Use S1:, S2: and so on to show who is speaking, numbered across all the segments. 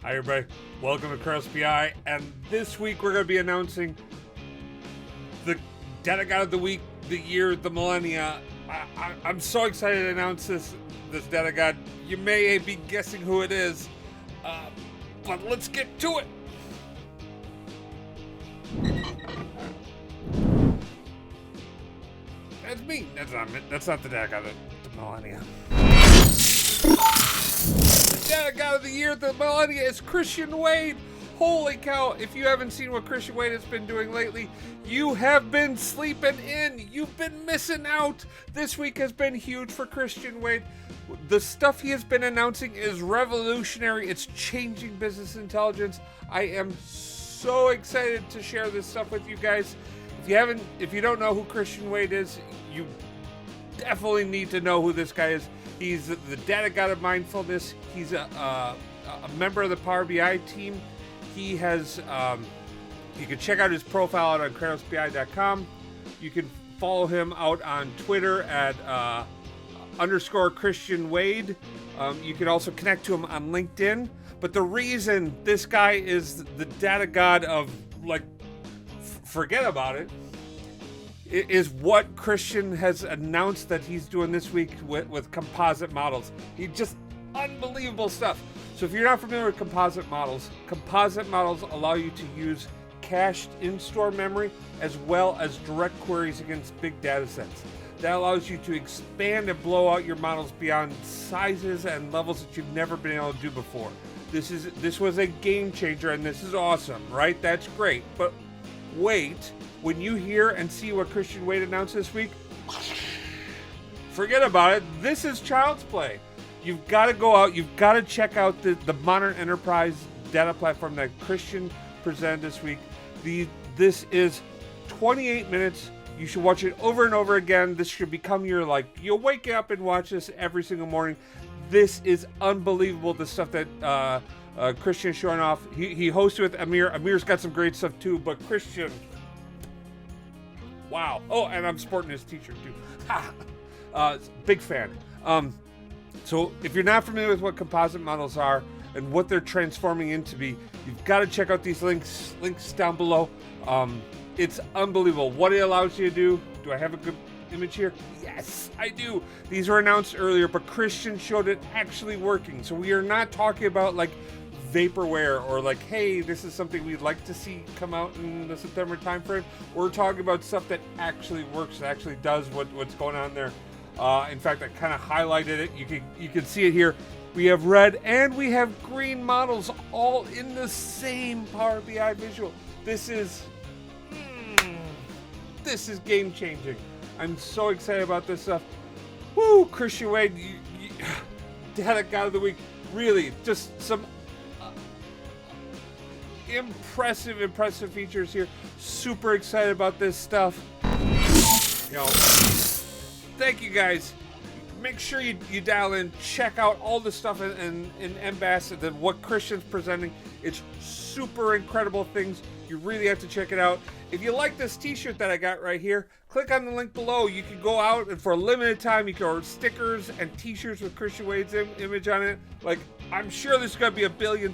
S1: Hi everybody, welcome to Cross PI, and this week we're going to be announcing the Data God of the Week, the year, the Millennia. I'm so excited to announce this Data God. You may be guessing who it is, but let's get to it. That's me. That's not me. That's not the Data God of the Millennia. The Data God of the year, the Millennia, is Christian Wade. Holy cow, if you haven't seen what Christian Wade has been doing lately, you have been sleeping in. You've been missing out. This week has been huge for Christian Wade. The stuff he has been announcing is revolutionary. It's changing business intelligence. I am so excited to share this stuff with you guys. If you don't know who Christian Wade is, you definitely need to know who this guy is. He's the Data God of Mindfulness. He's a member of the Power BI team. He has, you can check out his profile out on KratosBI.com. You can follow him out on Twitter at _ Christian Wade. You can also connect to him on LinkedIn. But the reason this guy is the Data God of, forget about it, is what Christian has announced that he's doing this week with Composite Models. He just unbelievable stuff. So if you're not familiar with Composite Models allow you to use cached in-store memory as well as direct queries against big data sets. That allows you to expand and blow out your models beyond sizes and levels that you've never been able to do before. This was a game changer, and this is awesome, right? That's great. But wait, when you hear and see what Christian Wade announced this week, forget about it. This is child's play. You've got to go out. You've got to check out the modern enterprise data platform that Christian presented this week. This is 28 minutes. You should watch it over and over again. This should become your, you'll wake up and watch this every single morning. This is unbelievable, the stuff that Christian is showing off. He hosted with Amir. Amir's got some great stuff too, but Christian, wow. Oh, and I'm sporting his t-shirt too. Big fan. So if you're not familiar with what composite models are and what they're transforming into be, you've got to check out these links down below. It's unbelievable what it allows you to do. Do I have a good image here? Yes, I do. These were announced earlier, but Christian showed it actually working. So we are not talking about vaporware or hey, this is something we'd like to see come out in the September timeframe. We're talking about stuff that actually works, that actually does what's going on there. In fact, I kind of highlighted it. You can see it here. We have red and we have green models all in the same Power BI visual. This is game changing. I'm so excited about this stuff. Woo, Christian Wade, Data God of the Week. Really, just some impressive features here. Super excited about this stuff. Thank you guys. Make sure you dial in, check out all the stuff in MBAS and what Christian's presenting. It's super incredible things. You really have to check it out. If you like this t-shirt that I got right here, click on the link below. You can go out and for a limited time, you can order stickers and t-shirts with Christian Wade's image on it. I'm sure this is going to be $1 billion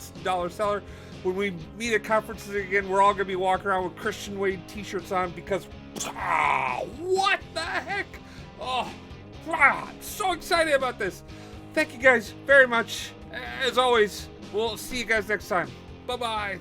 S1: seller. When we meet at conferences again, we're all going to be walking around with Christian Wade t-shirts on because, what the heck? Oh, I'm so excited about this. Thank you guys very much. As always, we'll see you guys next time. Bye-bye.